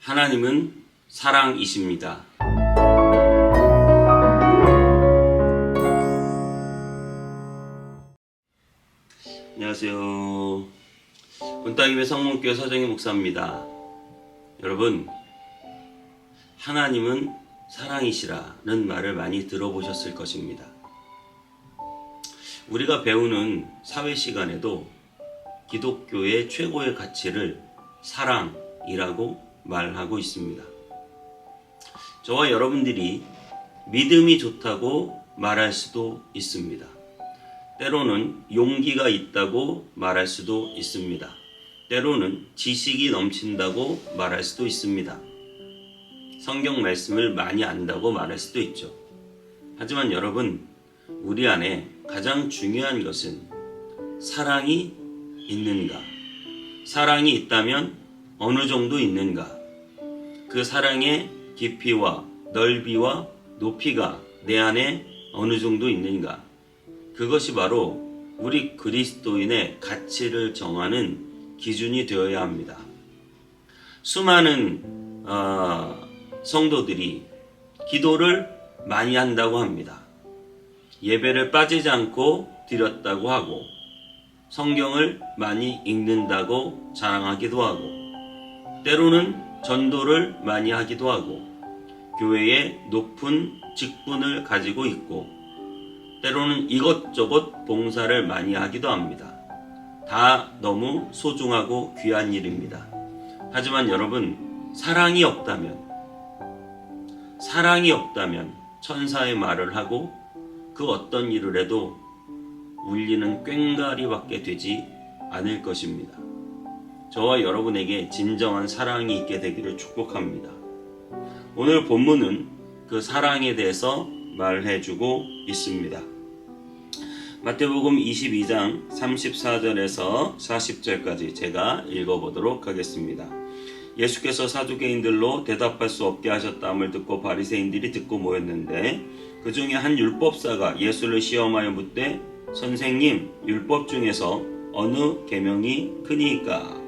하나님은 사랑이십니다. 안녕하세요. 온따기의 성문교회 서정희 목사입니다. 여러분, 하나님은 사랑이시라는 말을 많이 들어보셨을 것입니다. 우리가 배우는 사회 시간에도 기독교의 최고의 가치를 사랑이라고 말하고 있습니다. 저와 여러분들이 믿음이 좋다고 말할 수도 있습니다. 때로는 용기가 있다고 말할 수도 있습니다. 때로는 지식이 넘친다고 말할 수도 있습니다. 성경 말씀을 많이 안다고 말할 수도 있죠. 하지만 여러분, 우리 안에 가장 중요한 것은 사랑이 있는가? 사랑이 있다면 어느 정도 있는가? 그 사랑의 깊이와 넓이와 높이가 내 안에 어느 정도 있는가? 그것이 바로 우리 그리스도인의 가치를 정하는 기준이 되어야 합니다. 수많은 성도들이 기도를 많이 한다고 합니다. 예배를 빠지지 않고 드렸다고 하고 성경을 많이 읽는다고 자랑하기도 하고 때로는 전도를 많이 하기도 하고 교회에 높은 직분을 가지고 있고 때로는 이것저것 봉사를 많이 하기도 합니다. 다 너무 소중하고 귀한 일입니다. 하지만 여러분, 사랑이 없다면 천사의 말을 하고 그 어떤 일을 해도 울리는 꽹과리밖에 되지 않을 것입니다. 저와 여러분에게 진정한 사랑이 있게 되기를 축복합니다. 오늘 본문은 그 사랑에 대해서 말해주고 있습니다. 마태복음 22장 34절에서 40절까지 제가 읽어보도록 하겠습니다. 예수께서 사두개인들로 대답할 수 없게 하셨다함을 듣고 바리새인들이 듣고 모였는데 그 중에 한 율법사가 예수를 시험하여 묻되 선생님, 율법 중에서 어느 계명이 크니까?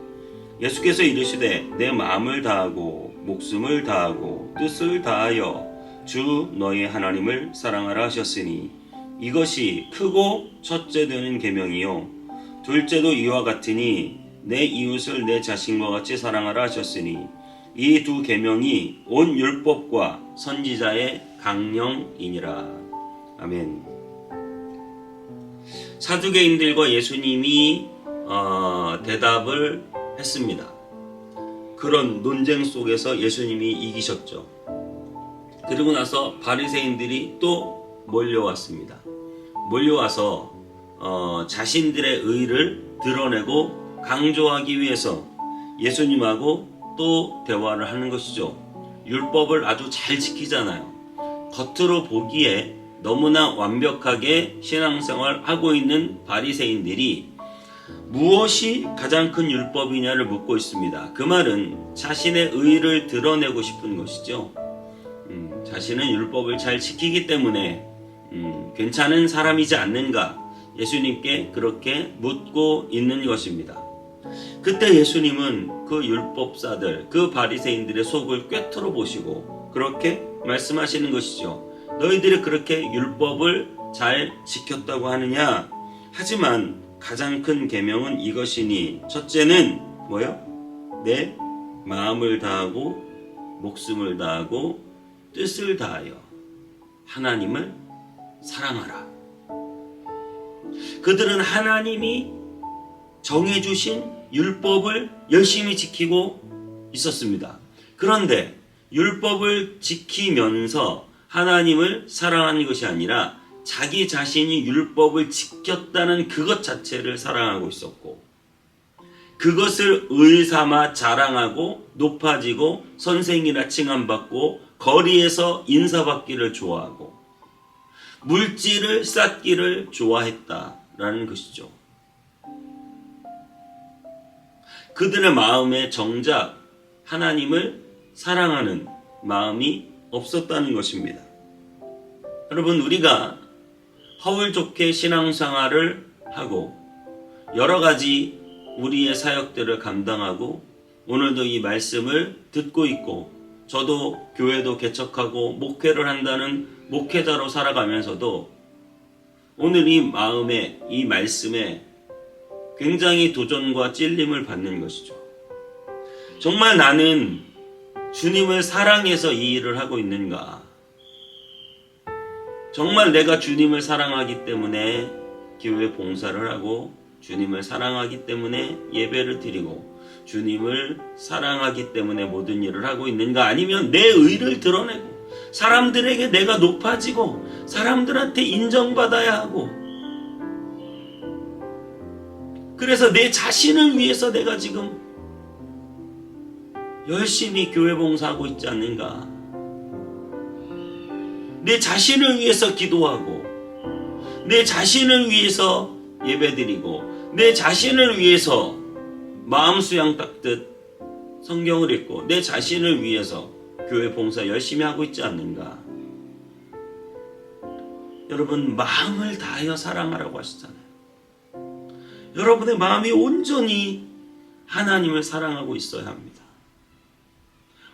예수께서 이르시되 내 마음을 다하고 목숨을 다하고 뜻을 다하여 주 너의 하나님을 사랑하라 하셨으니 이것이 크고 첫째 되는 계명이요 둘째도 이와 같으니 내 이웃을 내 자신과 같이 사랑하라 하셨으니 이 두 계명이 온 율법과 선지자의 강령이니라. 아멘. 사두개인들과 예수님이 대답을 했습니다. 그런 논쟁 속에서 예수님이 이기셨죠. 그리고 나서 바리새인들이 또 몰려왔습니다. 몰려와서 자신들의 의를 드러내고 강조하기 위해서 예수님하고 또 대화를 하는 것이죠. 율법을 아주 잘 지키잖아요. 겉으로 보기에 너무나 완벽하게 신앙생활을 하고 있는 바리새인들이 무엇이 가장 큰 율법이냐를 묻고 있습니다. 그 말은 자신의 의를 드러내고 싶은 것이죠. 자신은 율법을 잘 지키기 때문에 괜찮은 사람이지 않는가 예수님께 그렇게 묻고 있는 것입니다. 그때 예수님은 그 율법사들, 그 바리새인들의 속을 꿰뚫어 보시고 그렇게 말씀하시는 것이죠. 너희들이 그렇게 율법을 잘 지켰다고 하느냐? 하지만 가장 큰 계명은 이것이니 첫째는 뭐요? 내 마음을 다하고 목숨을 다하고 뜻을 다하여 하나님을 사랑하라. 그들은 하나님이 정해주신 율법을 열심히 지키고 있었습니다. 그런데 율법을 지키면서 하나님을 사랑하는 것이 아니라 자기 자신이 율법을 지켰다는 그것 자체를 사랑하고 있었고 그것을 의삼아 자랑하고 높아지고 선생이라 칭함받고 거리에서 인사받기를 좋아하고 물질을 쌓기를 좋아했다라는 것이죠. 그들의 마음에 정작 하나님을 사랑하는 마음이 없었다는 것입니다. 여러분, 우리가 허울 좋게 신앙생활을 하고 여러 가지 우리의 사역들을 감당하고 오늘도 이 말씀을 듣고 있고 저도 교회도 개척하고 목회를 한다는 목회자로 살아가면서도 오늘 이 마음에 이 말씀에 굉장히 도전과 찔림을 받는 것이죠. 정말 나는 주님을 사랑해서 이 일을 하고 있는가? 정말 내가 주님을 사랑하기 때문에 교회 봉사를 하고 주님을 사랑하기 때문에 예배를 드리고 주님을 사랑하기 때문에 모든 일을 하고 있는가? 아니면 내 의를 드러내고 사람들에게 내가 높아지고 사람들한테 인정받아야 하고 그래서 내 자신을 위해서 내가 지금 열심히 교회 봉사하고 있지 않는가? 내 자신을 위해서 기도하고 내 자신을 위해서 예배드리고 내 자신을 위해서 마음 수양 닦듯 성경을 읽고 내 자신을 위해서 교회 봉사 열심히 하고 있지 않는가? 여러분 마음을 다하여 사랑하라고 하시잖아요. 여러분의 마음이 온전히 하나님을 사랑하고 있어야 합니다.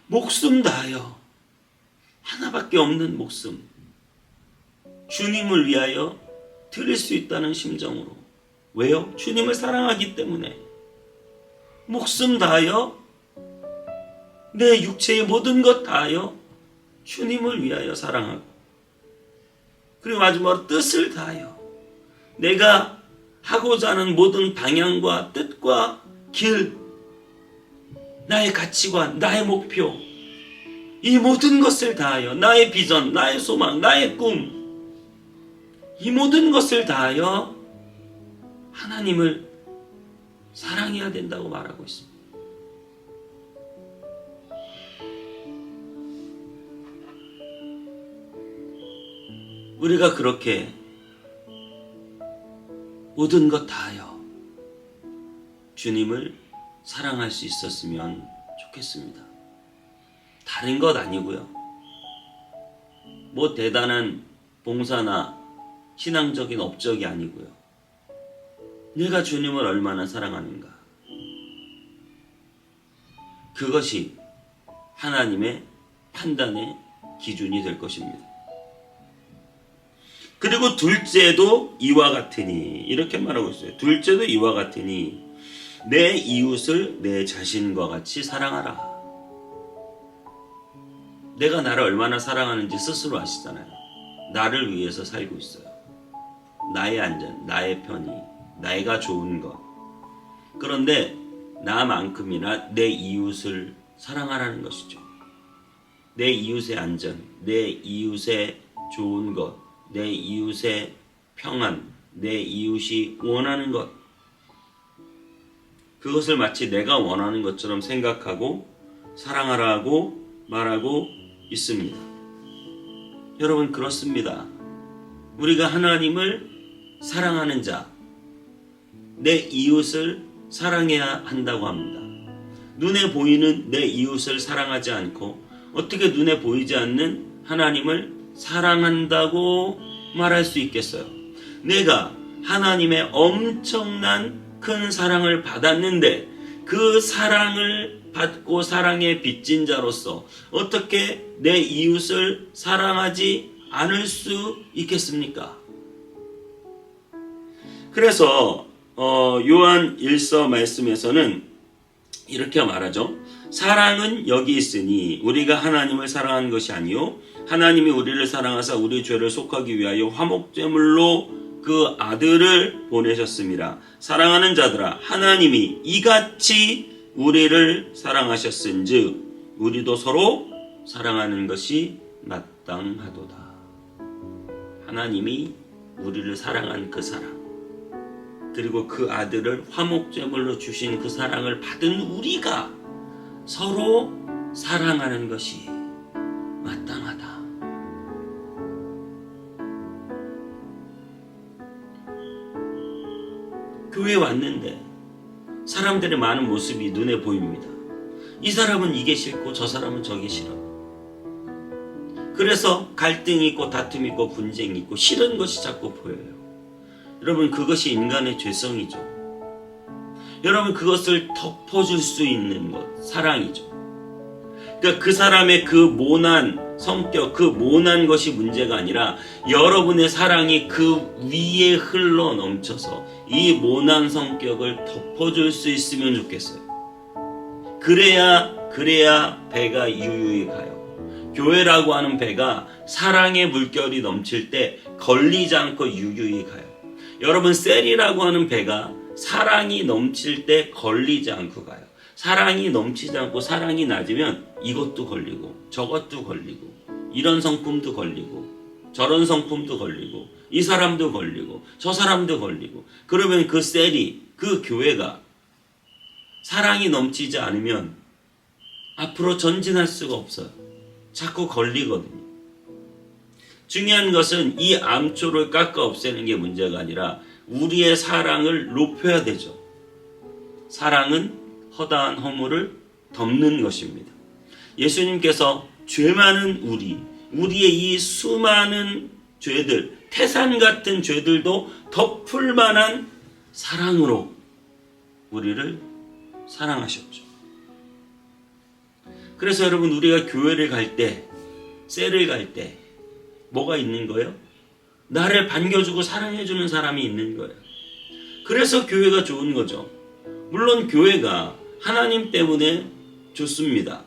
목숨 다하여 하나밖에 없는 목숨 주님을 위하여 드릴 수 있다는 심정으로 왜요? 주님을 사랑하기 때문에 목숨 다하여 내 육체의 모든 것 다하여 주님을 위하여 사랑하고 그리고 마지막으로 뜻을 다하여 내가 하고자 하는 모든 방향과 뜻과 길 나의 가치관, 나의 목표 이 모든 것을 다하여 나의 비전, 나의 소망, 나의 꿈 이 모든 것을 다하여 하나님을 사랑해야 된다고 말하고 있습니다. 우리가 그렇게 모든 것 다하여 주님을 사랑할 수 있었으면 좋겠습니다. 다른 것 아니고요. 뭐 대단한 봉사나 신앙적인 업적이 아니고요. 내가 주님을 얼마나 사랑하는가. 그것이 하나님의 판단의 기준이 될 것입니다. 그리고 둘째도 이와 같으니 이렇게 말하고 있어요. 둘째도 이와 같으니 내 이웃을 내 자신과 같이 사랑하라. 내가 나를 얼마나 사랑하는지 스스로 아시잖아요. 나를 위해서 살고 있어요. 나의 안전, 나의 편의, 내가 좋은 것. 그런데 나만큼이나 내 이웃을 사랑하라는 것이죠. 내 이웃의 안전, 내 이웃의 좋은 것, 내 이웃의 평안, 내 이웃이 원하는 것. 그것을 마치 내가 원하는 것처럼 생각하고 사랑하라고 말하고 있습니다. 여러분 그렇습니다. 우리가 하나님을 사랑하는 자, 내 이웃을 사랑해야 한다고 합니다. 눈에 보이는 내 이웃을 사랑하지 않고 어떻게 눈에 보이지 않는 하나님을 사랑한다고 말할 수 있겠어요? 내가 하나님의 엄청난 큰 사랑을 받았는데 그 사랑을 받고 사랑에 빚진 자로서 어떻게 내 이웃을 사랑하지 않을 수 있겠습니까? 그래서 요한 1서 말씀에서는 이렇게 말하죠. 사랑은 여기 있으니 우리가 하나님을 사랑하는 것이 아니요 하나님이 우리를 사랑하사 우리 죄를 속하기 위하여 화목제물로 그 아들을 보내셨습니다. 사랑하는 자들아 하나님이 이같이 우리를 사랑하셨은즉 우리도 서로 사랑하는 것이 마땅하도다. 하나님이 우리를 사랑한 그 사랑 그리고 그 아들을 화목제물로 주신 그 사랑을 받은 우리가 서로 사랑하는 것이 마땅하다. 교회에 왔는데 사람들의 많은 모습이 눈에 보입니다. 이 사람은 이게 싫고 저 사람은 저게 싫어. 그래서 갈등이 있고 다툼이 있고 분쟁이 있고 싫은 것이 자꾸 보여요. 여러분 그것이 인간의 죄성이죠. 여러분, 그것을 덮어줄 수 있는 것, 사랑이죠. 그러니까 그 사람의 그 모난 성격, 그 모난 것이 문제가 아니라 여러분의 사랑이 그 위에 흘러 넘쳐서 이 모난 성격을 덮어줄 수 있으면 좋겠어요. 그래야 배가 유유히 가요. 교회라고 하는 배가 사랑의 물결이 넘칠 때 걸리지 않고 유유히 가요. 여러분, 셀이라고 하는 배가 사랑이 넘칠 때 걸리지 않고 가요. 사랑이 넘치지 않고 사랑이 낮으면 이것도 걸리고 저것도 걸리고 이런 성품도 걸리고 저런 성품도 걸리고 이 사람도 걸리고 저 사람도 걸리고, 그러면 그 셀이, 그 교회가 사랑이 넘치지 않으면 앞으로 전진할 수가 없어요. 자꾸 걸리거든요. 중요한 것은 이 암초를 깎아 없애는 게 문제가 아니라 우리의 사랑을 높여야 되죠. 사랑은 허다한 허물을 덮는 것입니다. 예수님께서 죄 많은 우리의 이 수많은 죄들, 태산 같은 죄들도 덮을 만한 사랑으로 우리를 사랑하셨죠. 그래서 여러분, 우리가 교회를 갈 때, 셀을 갈 때 뭐가 있는 거예요? 나를 반겨주고 사랑해주는 사람이 있는 거예요. 그래서 교회가 좋은 거죠. 물론 교회가 하나님 때문에 좋습니다.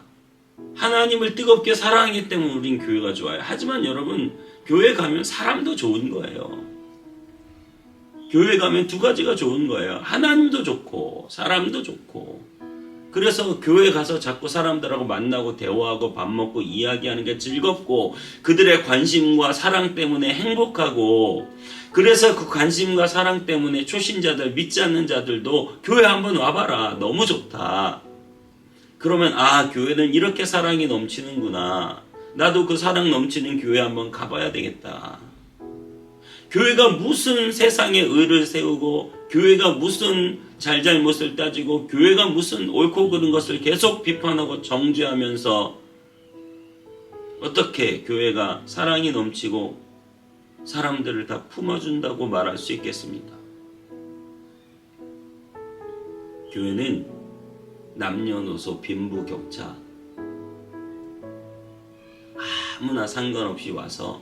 하나님을 뜨겁게 사랑하기 때문에 우린 교회가 좋아요. 하지만 여러분, 교회 가면 사람도 좋은 거예요. 교회 가면 두 가지가 좋은 거예요. 하나님도 좋고 사람도 좋고. 그래서 교회 가서 자꾸 사람들하고 만나고 대화하고 밥 먹고 이야기하는 게 즐겁고, 그들의 관심과 사랑 때문에 행복하고, 그래서 그 관심과 사랑 때문에 초신자들, 믿지 않는 자들도 교회 한번 와봐라, 너무 좋다. 그러면 교회는 이렇게 사랑이 넘치는구나, 나도 그 사랑 넘치는 교회 한번 가봐야 되겠다. 교회가 무슨 세상에 의를 세우고, 교회가 무슨 잘잘못을 따지고, 교회가 무슨 옳고 그른 것을 계속 비판하고 정죄하면서 어떻게 교회가 사랑이 넘치고 사람들을 다 품어준다고 말할 수 있겠습니까? 교회는 남녀노소 빈부격차 아무나 상관없이 와서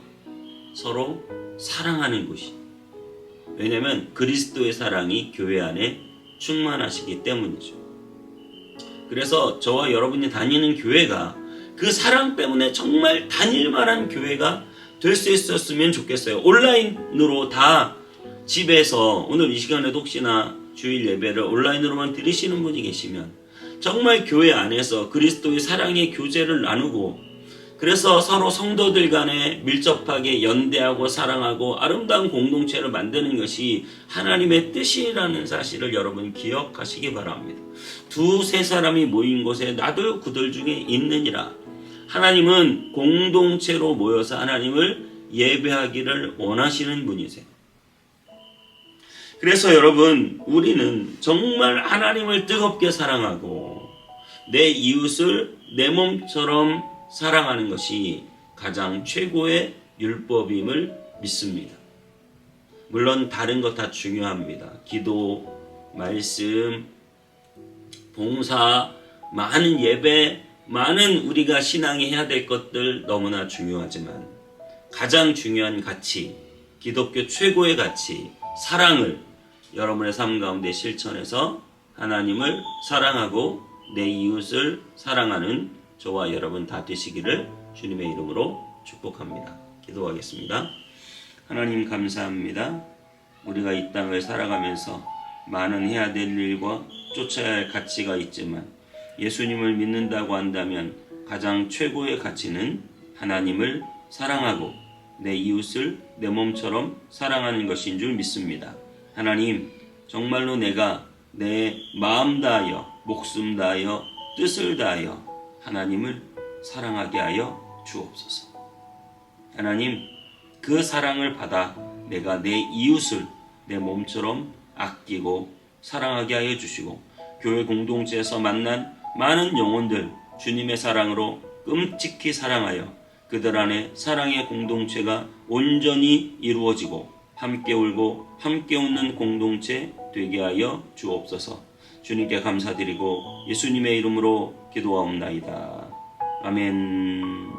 서로 사랑하는 곳이, 왜냐하면 그리스도의 사랑이 교회 안에 충만하시기 때문이죠. 그래서 저와 여러분이 다니는 교회가 그 사랑 때문에 정말 다닐만한 교회가 될 수 있었으면 좋겠어요. 온라인으로 다 집에서, 오늘 이 시간에도 혹시나 주일 예배를 온라인으로만 들으시는 분이 계시면 정말 교회 안에서 그리스도의 사랑의 교제를 나누고, 그래서 서로 성도들 간에 밀접하게 연대하고 사랑하고 아름다운 공동체를 만드는 것이 하나님의 뜻이라는 사실을 여러분 기억하시기 바랍니다. 두세 사람이 모인 곳에 나도 그들 중에 있느니라. 하나님은 공동체로 모여서 하나님을 예배하기를 원하시는 분이세요. 그래서 여러분, 우리는 정말 하나님을 뜨겁게 사랑하고 내 이웃을 내 몸처럼 사랑하는 것이 가장 최고의 율법임을 믿습니다. 물론 다른 것 다 중요합니다. 기도, 말씀, 봉사, 많은 예배, 많은 우리가 신앙이 해야 될 것들 너무나 중요하지만 가장 중요한 가치, 기독교 최고의 가치, 사랑을 여러분의 삶 가운데 실천해서 하나님을 사랑하고 내 이웃을 사랑하는 저와 여러분 다 되시기를 주님의 이름으로 축복합니다. 기도하겠습니다. 하나님, 감사합니다. 우리가 이 땅을 살아가면서 많은 해야 될 일과 쫓아야 할 가치가 있지만 예수님을 믿는다고 한다면 가장 최고의 가치는 하나님을 사랑하고 내 이웃을 내 몸처럼 사랑하는 것인 줄 믿습니다. 하나님, 정말로 내가 내 마음 다하여, 목숨 다하여, 뜻을 다하여 하나님을 사랑하게 하여 주옵소서. 하나님, 그 사랑을 받아 내가 내 이웃을 내 몸처럼 아끼고 사랑하게 하여 주시고, 교회 공동체에서 만난 많은 영혼들 주님의 사랑으로 끔찍히 사랑하여 그들 안에 사랑의 공동체가 온전히 이루어지고 함께 울고 함께 웃는 공동체 되게 하여 주옵소서. 주님께 감사드리고 예수님의 이름으로 기도하옵나이다. 아멘.